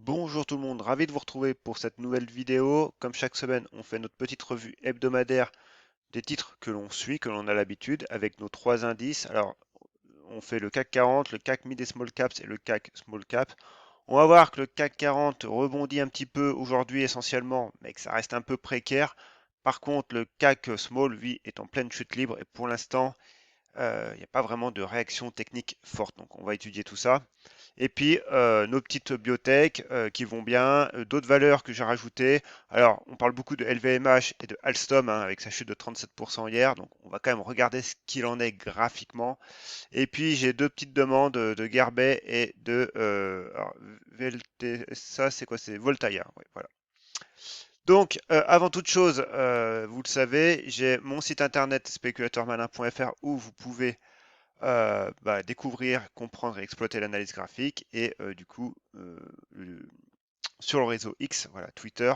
Bonjour tout le monde, ravi de vous retrouver pour cette nouvelle vidéo. Comme chaque semaine, on fait notre petite revue hebdomadaire des titres que l'on suit, que l'on a l'habitude, avec nos trois indices. Alors, on fait le CAC 40, le CAC Mid et Small Caps et le CAC Small Cap. On va voir que le CAC 40 rebondit un petit peu aujourd'hui essentiellement, mais que ça reste un peu précaire. Par contre, le CAC Small, lui, est en pleine chute libre et pour l'instant, il n'y a pas vraiment de réaction technique forte. Donc, on va étudier tout ça. Et puis, nos petites biotech qui vont bien, d'autres valeurs que j'ai rajoutées. Alors, on parle beaucoup de LVMH et de Alstom hein, avec sa chute de 37% hier. Donc, on va quand même regarder ce qu'il en est graphiquement. Et puis, j'ai deux petites demandes de Gerbet et de alors, ça, c'est quoi? C'est Voltaïa. Oui, voilà. Donc, avant toute chose, vous le savez, j'ai mon site internet spéculateurmalin.fr où vous pouvez découvrir, comprendre et exploiter l'analyse graphique et du coup sur le réseau X, voilà Twitter,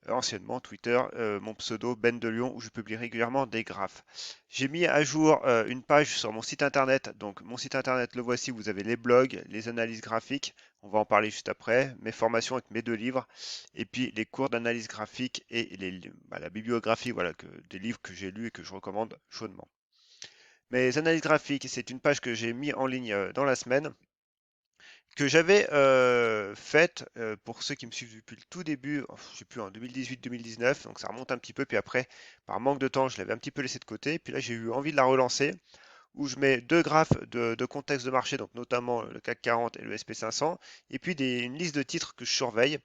anciennement Twitter, mon pseudo Ben de Lyon où je publie régulièrement des graphes. J'ai mis à jour une page sur mon site internet, donc mon site internet le voici, vous avez les blogs, les analyses graphiques, on va en parler juste après, mes formations avec mes deux livres, et puis les cours d'analyse graphique et la bibliographie voilà, des livres que j'ai lus et que je recommande chaudement. Mes analyses graphiques, c'est une page que j'ai mis en ligne dans la semaine, que j'avais faite pour ceux qui me suivent depuis le tout début, je sais plus, en 2018-2019, donc ça remonte un petit peu, puis après, par manque de temps, je l'avais un petit peu laissé de côté, puis là j'ai eu envie de la relancer, où je mets deux graphes de contexte de marché, donc notamment le CAC 40 et le SP 500, et puis une liste de titres que je surveille,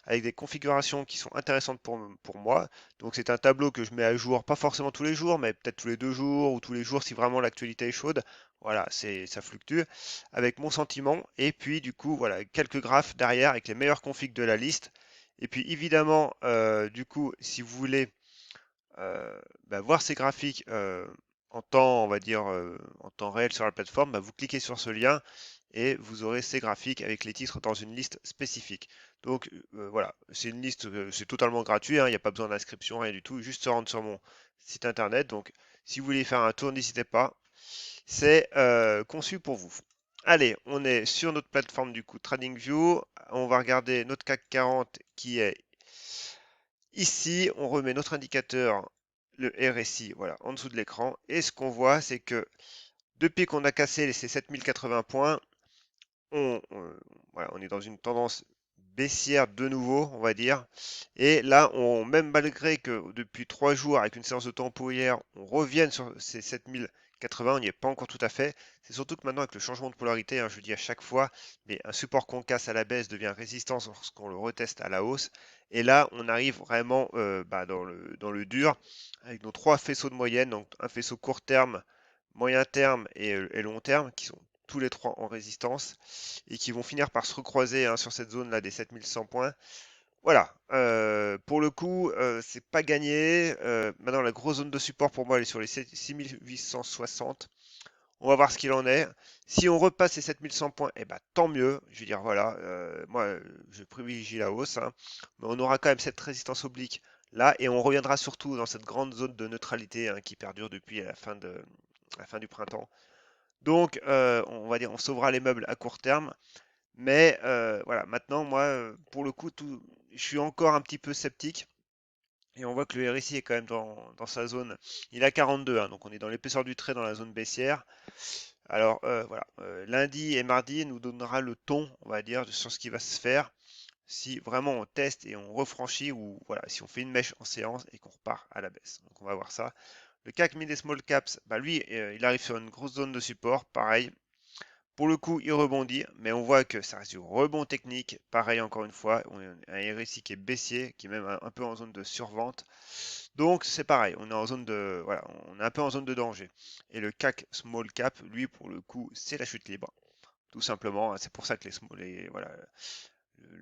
avec des configurations qui sont intéressantes pour moi. Donc c'est un tableau que je mets à jour, pas forcément tous les jours, mais peut-être tous les 2 jours ou tous les jours si vraiment l'actualité est chaude. Voilà, ça fluctue avec mon sentiment. Et puis du coup, voilà, quelques graphes derrière avec les meilleures configs de la liste. Et puis évidemment, du coup, si vous voulez voir ces graphiques en temps, on va dire, en temps réel sur la plateforme, vous cliquez sur ce lien et vous aurez ces graphiques avec les titres dans une liste spécifique. Donc voilà, c'est une liste, c'est totalement gratuit, hein, il n'y a pas besoin d'inscription, rien du tout, juste se rendre sur mon site internet. Donc si vous voulez faire un tour, n'hésitez pas, c'est conçu pour vous. Allez, on est sur notre plateforme du coup TradingView, on va regarder notre CAC 40 qui est ici. On remet notre indicateur, le RSI, voilà, en dessous de l'écran. Et ce qu'on voit, c'est que depuis qu'on a cassé ces 7080 points, voilà, on est dans une tendance baissière de nouveau, on va dire. Et là, même malgré que depuis 3 jours, avec une séance de tempo hier, on revienne sur ces 7080, on n'y est pas encore tout à fait. C'est surtout que maintenant, avec le changement de polarité, hein, je le dis à chaque fois, mais un support qu'on casse à la baisse devient résistance lorsqu'on le reteste à la hausse. Et là, on arrive vraiment dans le dur, avec nos trois faisceaux de moyenne, donc un faisceau court terme, moyen terme et long terme, qui sont tous les trois en résistance et qui vont finir par se recroiser hein, sur cette zone-là des 7100 points. Voilà, pour le coup, c'est pas gagné. Maintenant, la grosse zone de support pour moi, elle est sur les 6860. On va voir ce qu'il en est. Si on repasse ces 7100 points, eh ben, tant mieux. Je veux dire, voilà, moi, je privilégie la hausse, hein, mais on aura quand même cette résistance oblique là, et on reviendra surtout dans cette grande zone de neutralité hein, qui perdure depuis la fin du printemps. Donc, on va dire, on sauvera les meubles à court terme. Mais voilà, maintenant, moi, pour le coup, je suis encore un petit peu sceptique. Et on voit que le RSI est quand même dans sa zone. Il a 42, hein, donc on est dans l'épaisseur du trait dans la zone baissière. Alors voilà, lundi et mardi nous donnera le ton, on va dire, sur ce qui va se faire. Si vraiment on teste et on refranchit, ou voilà, si on fait une mèche en séance et qu'on repart à la baisse. Donc on va voir ça. Le CAC Mid et Small Caps, lui, il arrive sur une grosse zone de support, pareil. Pour le coup, il rebondit, mais on voit que ça reste du rebond technique. Pareil, encore une fois, on a un RSI qui est baissier, qui est même un peu en zone de survente. Donc c'est pareil, on est en zone de, voilà, on est un peu en zone de danger. Et le CAC Small Cap, lui, pour le coup, c'est la chute libre, tout simplement. C'est pour ça que voilà,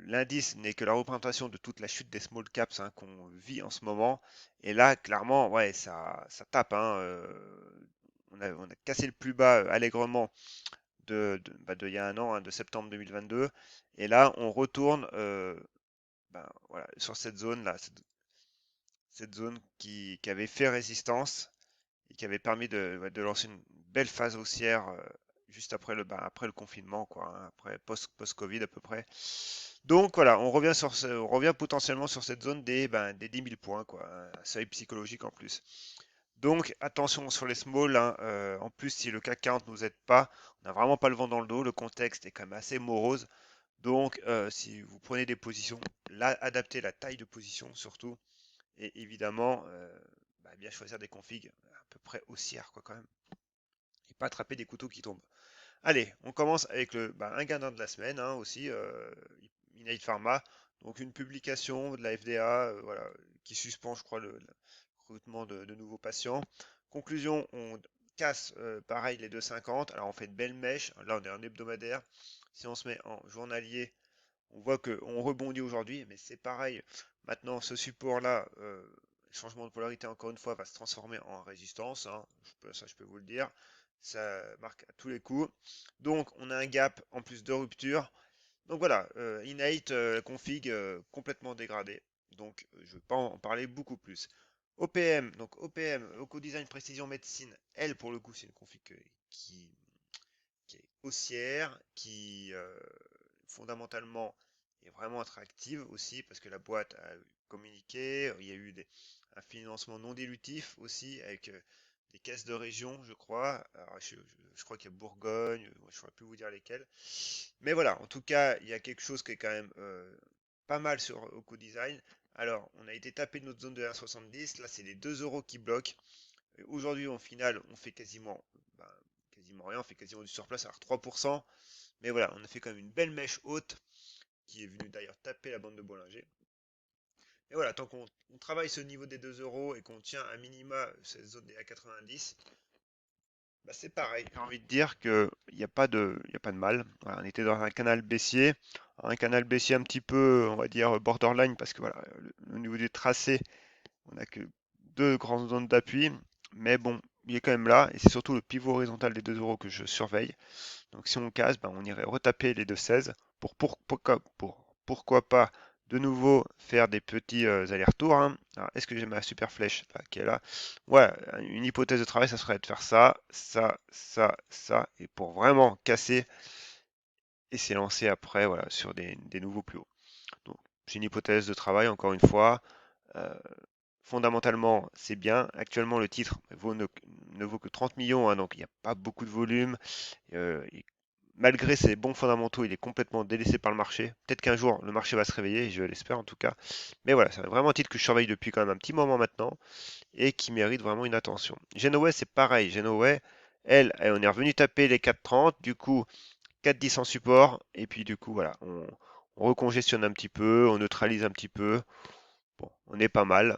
l'indice n'est que la représentation de toute la chute des small caps hein, qu'on vit en ce moment. Et là, clairement, ouais, ça tape. Hein, on a cassé le plus bas allègrement de il y a un an, hein, de septembre 2022. Et là, on retourne voilà, sur cette zone-là, cette zone qui avait fait résistance et qui avait permis de lancer une belle phase haussière juste après après le confinement, quoi, hein, après post-Covid à peu près. Donc voilà, on revient potentiellement sur cette zone des 10 000 points, quoi, un seuil psychologique en plus. Donc attention sur les small, hein, en plus si le CAC 40 nous aide pas, on n'a vraiment pas le vent dans le dos, le contexte est quand même assez morose. Donc si vous prenez des positions, là, adaptez la taille de position surtout, et évidemment bien choisir des configs à peu près haussières, quoi, quand même, et pas attraper des couteaux qui tombent. Allez, on commence avec un gagnant de la semaine, hein, aussi, Innate Pharma. Donc une publication de la FDA, voilà, qui suspend, je crois, le recrutement de nouveaux patients. Conclusion, on casse pareil les 2,50. Alors on fait une belle mèche. Là on est en hebdomadaire. Si on se met en journalier, on voit qu'on rebondit aujourd'hui, mais c'est pareil. Maintenant, ce support-là, changement de polarité, encore une fois, va se transformer en résistance, hein. Ça, je peux vous le dire. Ça marque à tous les coups. Donc, on a un gap en plus de rupture. Donc voilà, Innate config complètement dégradé. Donc, je ne vais pas en parler beaucoup plus. OPM, donc OPM, Oco Design Précision Médecine, elle, pour le coup, c'est une config qui est haussière, qui fondamentalement est vraiment attractive aussi parce que la boîte a communiqué, il y a eu un financement non dilutif aussi avec des caisses de région, je crois. Alors, je crois qu'il y a Bourgogne, je ne saurais plus vous dire lesquelles. Mais voilà, en tout cas, il y a quelque chose qui est quand même pas mal sur Oco-Design. Alors, on a été tapé de notre zone de 1,70. Là, c'est les 2 euros qui bloquent. Aujourd'hui, en finale, on fait ben, quasiment rien. On fait quasiment du surplace, alors 3%. Mais voilà, on a fait quand même une belle mèche haute qui est venue d'ailleurs taper la bande de Bollinger. Et voilà, tant qu'on travaille ce niveau des 2 euros et qu'on tient à minima cette zone des A90, c'est pareil. J'ai envie de dire qu'il n'y a pas il y a pas de mal. Voilà, on était dans un canal baissier un petit peu, on va dire, borderline, parce que voilà, au niveau des tracés, on n'a que deux grandes zones d'appui. Mais bon, il est quand même là, et c'est surtout le pivot horizontal des 2 euros que je surveille. Donc si on casse, on irait retaper les 2,16 pourquoi pas de nouveau faire des petits allers-retours, hein. Alors, est-ce que j'ai ma super flèche là, qui est là? Ouais, une hypothèse de travail, ça serait de faire ça, ça, ça, ça, et pour vraiment casser et s'élancer après, voilà, sur des nouveaux plus hauts. Donc c'est une hypothèse de travail, encore une fois. Euh, Fondamentalement, c'est bien. Actuellement, le titre ne vaut que 30 millions, hein, donc il n'y a pas beaucoup de volume. Et malgré ses bons fondamentaux, il est complètement délaissé par le marché. Peut-être qu'un jour, le marché va se réveiller, je l'espère en tout cas. Mais voilà, c'est vraiment un titre que je surveille depuis quand même un petit moment maintenant et qui mérite vraiment une attention. Genoway, c'est pareil. Genoway, on est revenu taper les 4,30, du coup 4,10 en support, et puis du coup, voilà, on recongestionne un petit peu, on neutralise un petit peu. Bon, on est pas mal.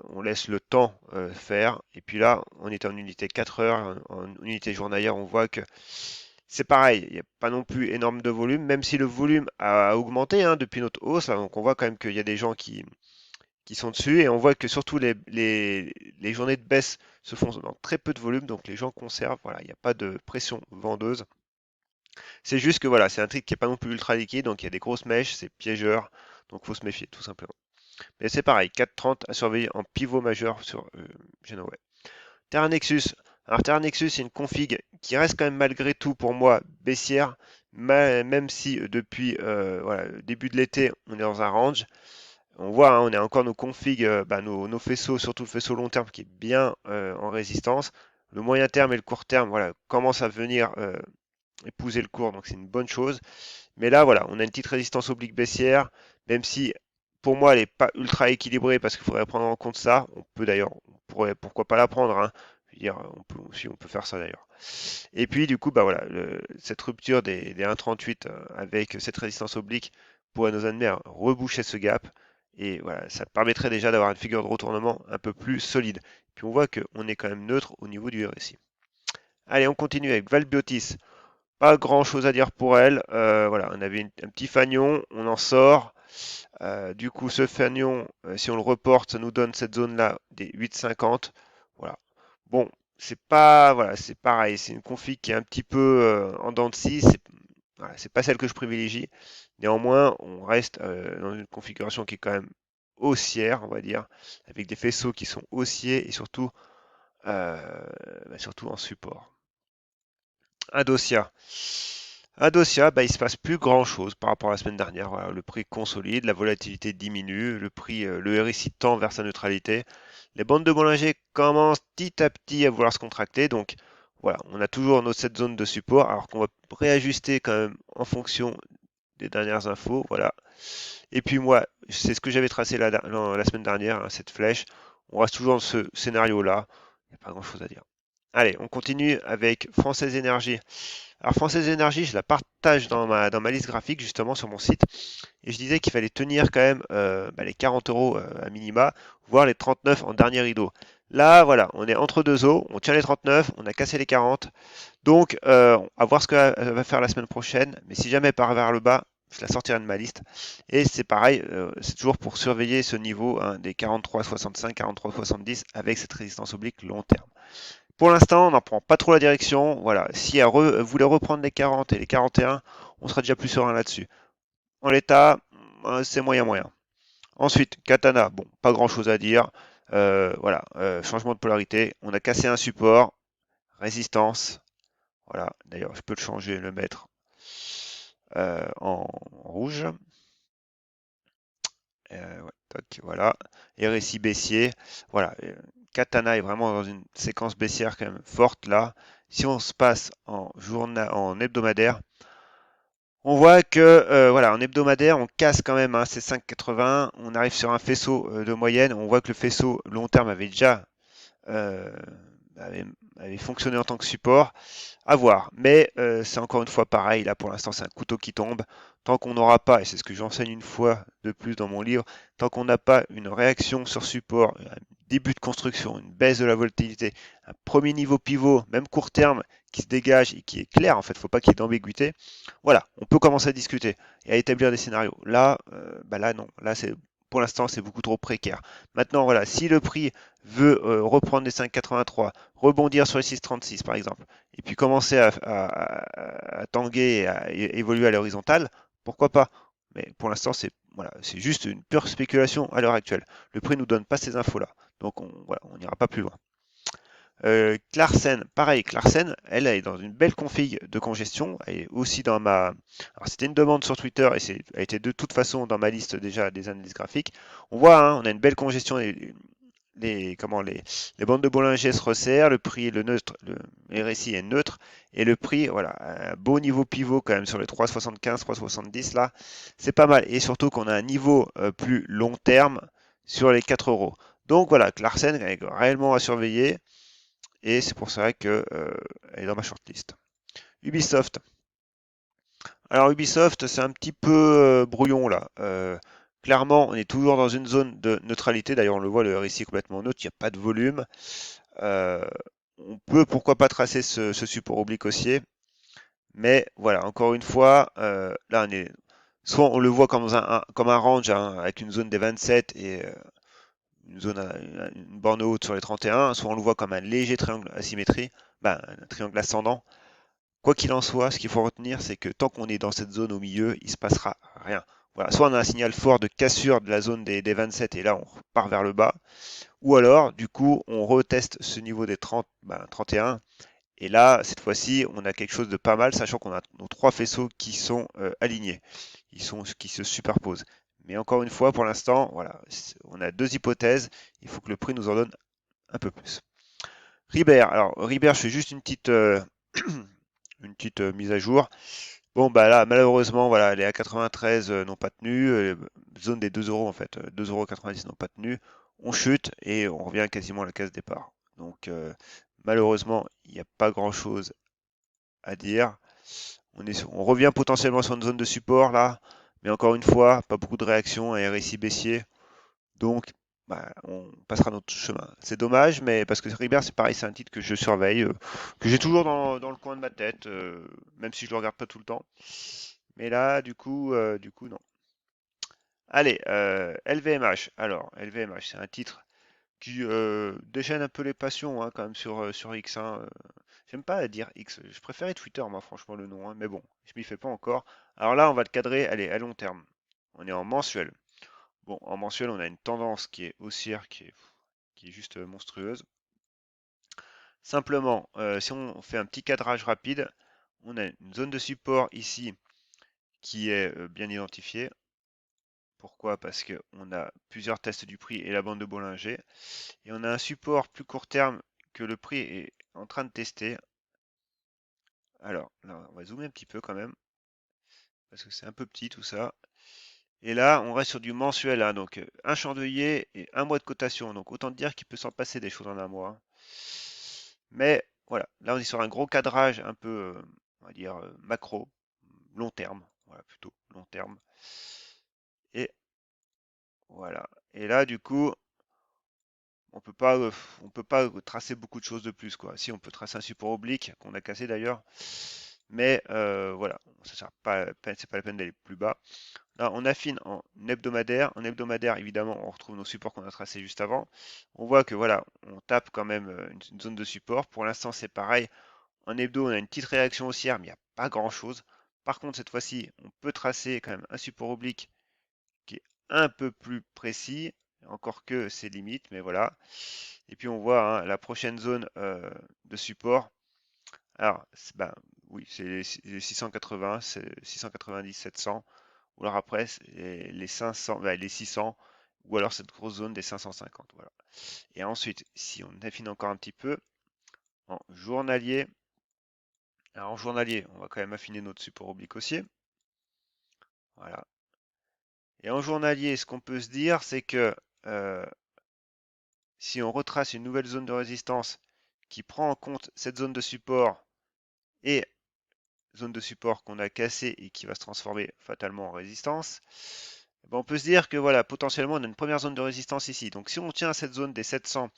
On laisse le temps faire. Et puis là, on est en unité 4 heures, en unité journalière, on voit que c'est pareil. Il n'y a pas non plus énorme de volume, même si le volume a augmenté, hein, depuis notre hausse. Là, donc on voit quand même qu'il y a des gens qui sont dessus. Et on voit que surtout les journées de baisse se font dans très peu de volume. Donc les gens conservent. Voilà, il n'y a pas de pression vendeuse. C'est juste que voilà, c'est un truc qui n'est pas non plus ultra liquide. Donc il y a des grosses mèches, c'est piégeur. Donc faut se méfier, tout simplement. Mais c'est pareil, 4,30 à surveiller en pivot majeur sur Genoway. Terra Nexus. Alors Terra Nexus, c'est une config qui reste quand même malgré tout pour moi baissière, même si depuis voilà, le début de l'été, on est dans un range. On voit, hein, on a encore nos configs, nos faisceaux, surtout le faisceau long terme qui est bien en résistance. Le moyen terme et le court terme, voilà, commencent à venir épouser le cours, donc c'est une bonne chose. Mais là, voilà, on a une petite résistance oblique baissière, même si pour moi, elle n'est pas ultra équilibrée parce qu'il faudrait prendre en compte ça. On peut d'ailleurs, on pourrait, pourquoi pas la prendre, hein. Je veux dire, on peut faire ça d'ailleurs. Et puis, du coup, voilà, cette rupture des 1,38 avec cette résistance oblique pourrait nous amener à reboucher ce gap. Et voilà, ça permettrait déjà d'avoir une figure de retournement un peu plus solide. Puis on voit qu'on est quand même neutre au niveau du RSI. Allez, on continue avec Valbiotis. Pas grand chose à dire pour elle. Voilà, on avait un petit fanion, on en sort. Du coup, ce fanion, si on le reporte, ça nous donne cette zone-là des 8,50. Voilà. Bon, c'est pas, voilà, c'est pareil. C'est une config qui est un petit peu en dents de scie. Voilà, c'est pas celle que je privilégie. Néanmoins, on reste dans une configuration qui est quand même haussière, on va dire, avec des faisceaux qui sont haussiers et surtout en support. Adosia. Adosia, bah, il se passe plus grand-chose par rapport à la semaine dernière. Voilà, le prix consolide, la volatilité diminue, le RSI tend vers sa neutralité. Les bandes de Bollinger commencent petit à petit à vouloir se contracter. Donc voilà, on a toujours cette zone de support, alors qu'on va réajuster quand même en fonction des dernières infos. Voilà. Et puis moi, c'est ce que j'avais tracé la semaine dernière, hein, cette flèche. On reste toujours dans ce scénario-là. Il n'y a pas grand-chose à dire. Allez, on continue avec Française Énergie. Alors Française Énergie, je la partage dans ma liste graphique justement sur mon site. Et je disais qu'il fallait tenir quand même les 40 euros à minima, voire les 39 en dernier rideau. Là, voilà, on est entre deux eaux, on tient les 39, on a cassé les 40. Donc, à voir ce qu'elle va faire la semaine prochaine. Mais si jamais elle part vers le bas, je la sortirai de ma liste. Et c'est pareil, c'est toujours pour surveiller ce niveau hein, des 43,65, 43,70 avec cette résistance oblique long terme. Pour l'instant, on n'en prend pas trop la direction. Voilà, si elle voulait reprendre les 40 et les 41, on sera déjà plus serein là-dessus. En l'état, c'est moyen moyen. Ensuite, Katana, bon, pas grand-chose à dire. Voilà, changement de polarité. On a cassé un support, résistance. Voilà, d'ailleurs, je peux le changer, le mettre en rouge. Ouais, toc, voilà. Et récit baissier. Voilà. Katana est vraiment dans une séquence baissière quand même forte là. Si on se passe en hebdomadaire, on voit que voilà, en hebdomadaire, on casse quand même hein, ces 5,80. On arrive sur un faisceau de moyenne. On voit que le faisceau long terme avait déjà euh, avait, avait fonctionné en tant que support. À voir. Mais c'est encore une fois pareil. Là, pour l'instant, c'est un couteau qui tombe. Tant qu'on n'aura pas, et c'est ce que j'enseigne une fois de plus dans mon livre, tant qu'on n'a pas une réaction sur support, un début de construction, une baisse de la volatilité, un premier niveau pivot, même court terme, qui se dégage et qui est clair, en fait, il ne faut pas qu'il y ait d'ambiguïté. Voilà, on peut commencer à discuter et à établir des scénarios. Là, là non. Là, c'est pour l'instant, c'est beaucoup trop précaire. Maintenant, voilà, si le prix veut reprendre les 5,83, rebondir sur les 6,36 par exemple, et puis commencer à tanguer et à évoluer à l'horizontale, pourquoi pas? Mais pour l'instant, c'est voilà, c'est juste une pure spéculation à l'heure actuelle. Le prix ne nous donne pas ces infos-là. Donc voilà, on n'ira pas plus loin. Clarsen, pareil, Clarsen, elle est dans une belle config de congestion. Elle est aussi dans ma. Alors c'était une demande sur Twitter et elle était de toute façon dans ma liste déjà des analyses graphiques. On voit, hein, on a une belle congestion les bandes de Bollinger se resserrent, le prix, le RSI est neutre, et le prix, voilà, un beau niveau pivot quand même sur les 3,75, 3,70 là, c'est pas mal. Et surtout qu'on a un niveau plus long terme sur les 4 euros. Donc voilà, Clarkson est réellement à surveiller, et c'est pour ça qu'elle est dans ma shortlist. Ubisoft. Alors Ubisoft, c'est un petit peu brouillon là. Clairement, on est toujours dans une zone de neutralité. D'ailleurs, on le voit, le RSI est complètement neutre, il n'y a pas de volume. Euh, on peut pourquoi pas tracer ce support oblique haussier, mais voilà, encore une fois, là soit on le voit comme un range hein, avec une zone des 27 et une borne haute sur les 31, soit on le voit comme un léger triangle asymétrie, ben, un triangle ascendant. Quoi qu'il en soit, ce qu'il faut retenir, c'est que tant qu'on est dans cette zone au milieu, il ne se passera rien. Voilà, soit on a un signal fort de cassure de la zone des 27 et là on repart vers le bas, ou alors du coup on reteste ce niveau des 30, 31 et là cette fois-ci on a quelque chose de pas mal, sachant qu'on a nos trois faisceaux qui sont alignés, qui se superposent. Mais encore une fois, pour l'instant, voilà, on a deux hypothèses, il faut que le prix nous en donne un peu plus. Ribert, alors Ribert, je fais juste une petite mise à jour. Bon, bah là, malheureusement, voilà, les A93 n'ont pas tenu, zone des 2 euros en fait, 2,90 € n'ont pas tenu. On chute et on revient quasiment à la case départ. Donc, malheureusement, il n'y a pas grand-chose à dire. On revient potentiellement sur une zone de support là, mais encore une fois, pas beaucoup de réactions, un RSI baissier. Donc, bah, on passera notre chemin. C'est dommage, mais parce que Ribert, c'est pareil, c'est un titre que je surveille, que j'ai toujours dans le coin de ma tête, même si je le regarde pas tout le temps. Mais là, du coup, non. Allez, LVMH. Alors, LVMH, c'est un titre qui déchaîne un peu les passions hein, quand même sur X. Hein. J'aime pas dire X, je préférais Twitter, moi, franchement, le nom. Hein, mais bon, je m'y fais pas encore. Alors là, on va le cadrer, allez, à long terme. On est en mensuel. Bon, en mensuel, on a une tendance qui est haussière, qui est juste monstrueuse. Simplement, si on fait un petit cadrage rapide, On a une zone de support ici qui est bien identifiée. Pourquoi? Parce qu'on a plusieurs tests du prix et la bande de Bollinger. Et on a un support plus court terme que le prix est en train de tester. Alors, là, on va zoomer un petit peu quand même, parce que c'est un peu petit tout ça. Et là, on reste sur du mensuel, hein, donc un chandelier et un mois de cotation. Donc autant dire qu'il peut s'en passer des choses en un mois, hein. Mais voilà, là on est sur un gros cadrage un peu, on va dire, macro, long terme. Voilà, plutôt long terme. Et voilà. Et là, du coup, on peut pas tracer beaucoup de choses de plus, quoi. Si, on peut tracer un support oblique qu'on a cassé d'ailleurs, mais voilà, ça sert pas, c'est pas la peine d'aller plus bas. Là, on affine en hebdomadaire. En hebdomadaire, évidemment, on retrouve nos supports qu'on a tracés juste avant. On voit que voilà, on tape quand même une zone de support. Pour l'instant, c'est pareil. En hebdo, on a une petite réaction haussière, mais il n'y a pas grand-chose. Par contre, cette fois-ci, on peut tracer quand même un support oblique qui est un peu plus précis, encore que c'est limite, mais voilà. Et puis on voit hein, la prochaine zone de support. Alors, ben, oui, c'est les 680, c'est 690, 700. Ou alors après, c'est les 500, les 600, ou alors cette grosse zone des 550. Voilà. Et ensuite, si on affine encore un petit peu, en journalier, alors en journalier, on va quand même affiner notre support oblique haussier. Voilà. Et en journalier, ce qu'on peut se dire, c'est que euh, si on retrace une nouvelle zone de résistance qui prend en compte cette zone de support et zone de support qu'on a cassée et qui va se transformer fatalement en résistance, eh ben, on peut se dire que voilà, potentiellement on a une première zone de résistance ici. Donc si on tient à cette zone des 700,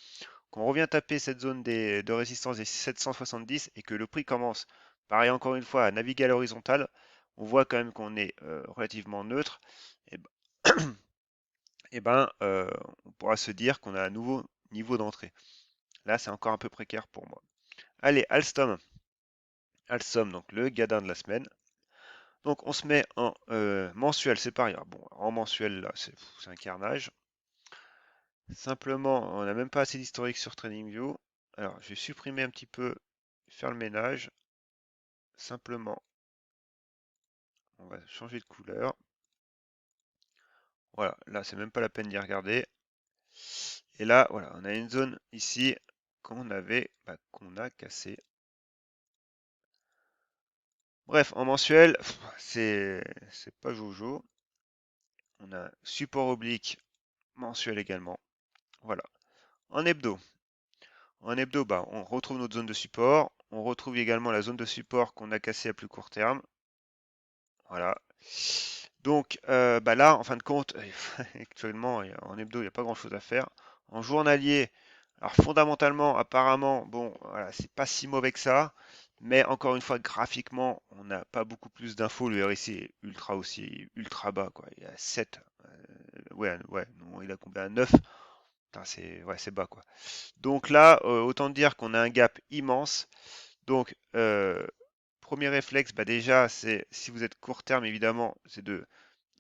qu'on revient taper cette zone de résistance des 770 et que le prix commence, pareil encore une fois, à naviguer à l'horizontale, on voit quand même qu'on est relativement neutre. Et ben, on pourra se dire qu'on a un nouveau niveau d'entrée. Là, c'est encore un peu précaire pour moi. Allez, Alstom. Alstom, donc le gadin de la semaine. Donc on se met en mensuel, c'est pareil. Alors, bon, en mensuel, là, c'est un carnage. Simplement, on n'a même pas assez d'historique sur TradingView. Alors, je vais supprimer un petit peu, faire le ménage. Simplement, on va changer de couleur. Voilà, là, c'est même pas la peine d'y regarder. Et là, voilà, on a une zone ici qu'on a cassé. Bref, en mensuel, c'est pas jojo. On a support oblique mensuel également. Voilà. En hebdo. En hebdo, bah, on retrouve notre zone de support. On retrouve également la zone de support qu'on a cassée à plus court terme. Voilà. Donc bah là, en fin de compte, actuellement, en hebdo, il n'y a pas grand-chose à faire. En journalier, alors fondamentalement, apparemment, bon, voilà, c'est pas si mauvais que ça. Mais encore une fois, graphiquement, on n'a pas beaucoup plus d'infos. Le RSI est ultra aussi, ultra bas, quoi. Il est à 7. Ouais, non, il a combien? 9. Putain, c'est ouais, c'est bas, quoi. Donc là, autant dire qu'on a un gap immense. Donc, premier réflexe, bah déjà, c'est si vous êtes court terme, évidemment, c'est de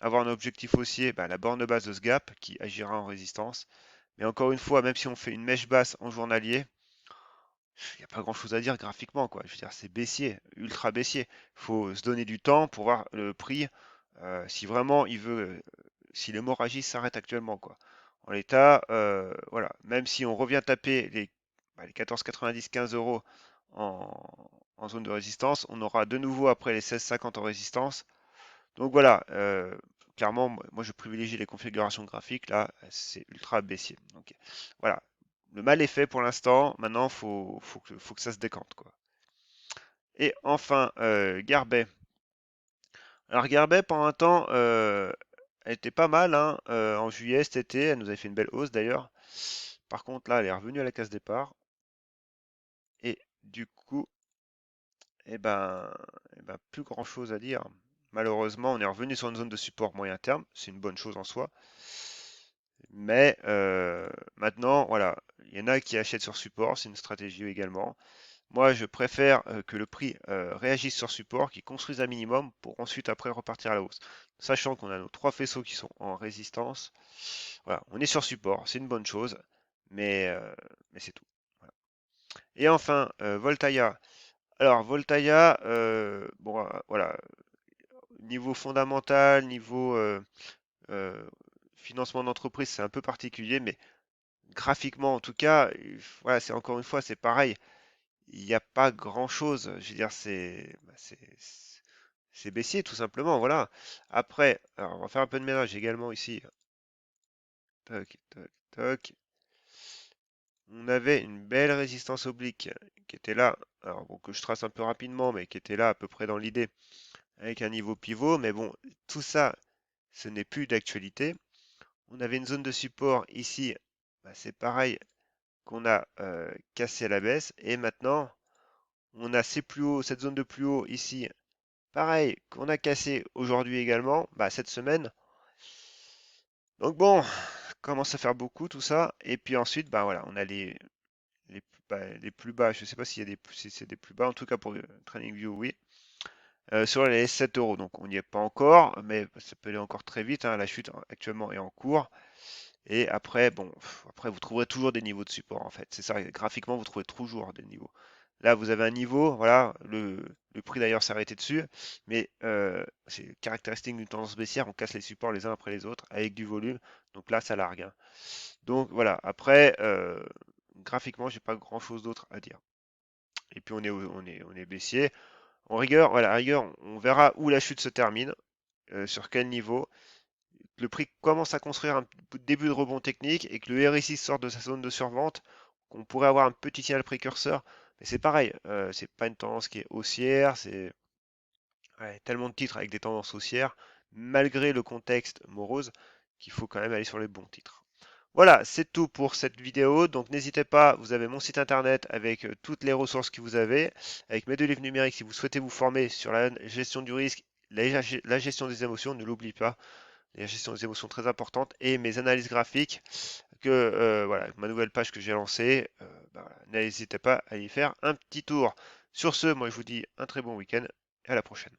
avoir un objectif haussier, bah, la borne basse de ce gap qui agira en résistance. Mais encore une fois, même si on fait une mèche basse en journalier, il n'y a pas grand-chose à dire graphiquement, quoi. Je veux dire, c'est baissier, ultra baissier. Il faut se donner du temps pour voir le prix, si vraiment il veut, si l'hémorragie s'arrête actuellement, quoi. En l'état, voilà, même si on revient taper les 14,90, 15 euros en, en zone de résistance, on aura de nouveau après les 16,50 en résistance. Donc voilà, clairement, moi je privilégie les configurations graphiques, là, c'est ultra baissier. Donc voilà, le mal est fait pour l'instant, maintenant faut que ça se décante, quoi. Et enfin, Garbet. Alors Garbet, pendant un temps, elle était pas mal, hein, en juillet cet été, elle nous avait fait une belle hausse d'ailleurs. Par contre, là, elle est revenue à la case départ. Et du coup, plus grand chose à dire. Malheureusement, on est revenu sur une zone de support moyen terme. C'est une bonne chose en soi. Mais maintenant, voilà, il y en a qui achètent sur support, c'est une stratégie également. Moi, je préfère que le prix réagisse sur support, qu'il construise un minimum pour ensuite après repartir à la hausse. Sachant qu'on a nos trois faisceaux qui sont en résistance. Voilà, on est sur support, c'est une bonne chose, mais, euh, mais c'est tout. Voilà. Et enfin, Voltaïa. Alors, Voltaïa, bon, voilà, niveau fondamental, niveau euh, financement d'entreprise, c'est un peu particulier, mais graphiquement, en tout cas, voilà, c'est encore une fois, c'est pareil. Il n'y a pas grand-chose. Je veux dire, c'est baissier, tout simplement, voilà. Après, alors, on va faire un peu de ménage également ici. Toc, toc, toc. On avait une belle résistance oblique qui était là, alors bon, que je trace un peu rapidement, mais qui était là à peu près dans l'idée, avec un niveau pivot. Mais bon, tout ça, ce n'est plus d'actualité. On avait une zone de support ici, bah, c'est pareil qu'on a cassé à la baisse. Et maintenant, on a ces plus hauts, cette zone de plus haut ici, pareil, qu'on a cassé aujourd'hui également, bah, cette semaine. Donc bon, commence à faire beaucoup tout ça. Et puis ensuite, bah voilà, on a les plus bas. Je ne sais pas s'il y a si c'est des plus bas, en tout cas pour TradingView, oui. Sur les 7 euros, donc on n'y est pas encore, mais ça peut aller encore très vite, hein. La chute actuellement est en cours. Et après, bon, après vous trouverez toujours des niveaux de support en fait. C'est ça, graphiquement, vous trouvez toujours des niveaux. Là, vous avez un niveau, voilà, le prix d'ailleurs s'est arrêté dessus, mais c'est caractéristique d'une tendance baissière, on casse les supports les uns après les autres avec du volume, donc là, ça largue, hein. Donc voilà, après, graphiquement, j'ai pas grand-chose d'autre à dire. Et puis on est baissier. En rigueur, voilà, à rigueur, on verra où la chute se termine, sur quel niveau. Le prix commence à construire un début de rebond technique et que le RSI sort de sa zone de survente, qu'on pourrait avoir un petit signal précurseur. Mais c'est pareil, c'est pas une tendance qui est haussière, c'est ouais, tellement de titres avec des tendances haussières, malgré le contexte morose, qu'il faut quand même aller sur les bons titres. Voilà, c'est tout pour cette vidéo. Donc n'hésitez pas, vous avez mon site internet avec toutes les ressources que vous avez, avec mes deux livres numériques si vous souhaitez vous former sur la gestion du risque, la gestion des émotions, ne l'oubliez pas. La gestion des émotions très importante et mes analyses graphiques que voilà, ma nouvelle page que j'ai lancée, bah voilà, n'hésitez pas à y faire un petit tour. Sur ce, moi je vous dis un très bon week-end et à la prochaine.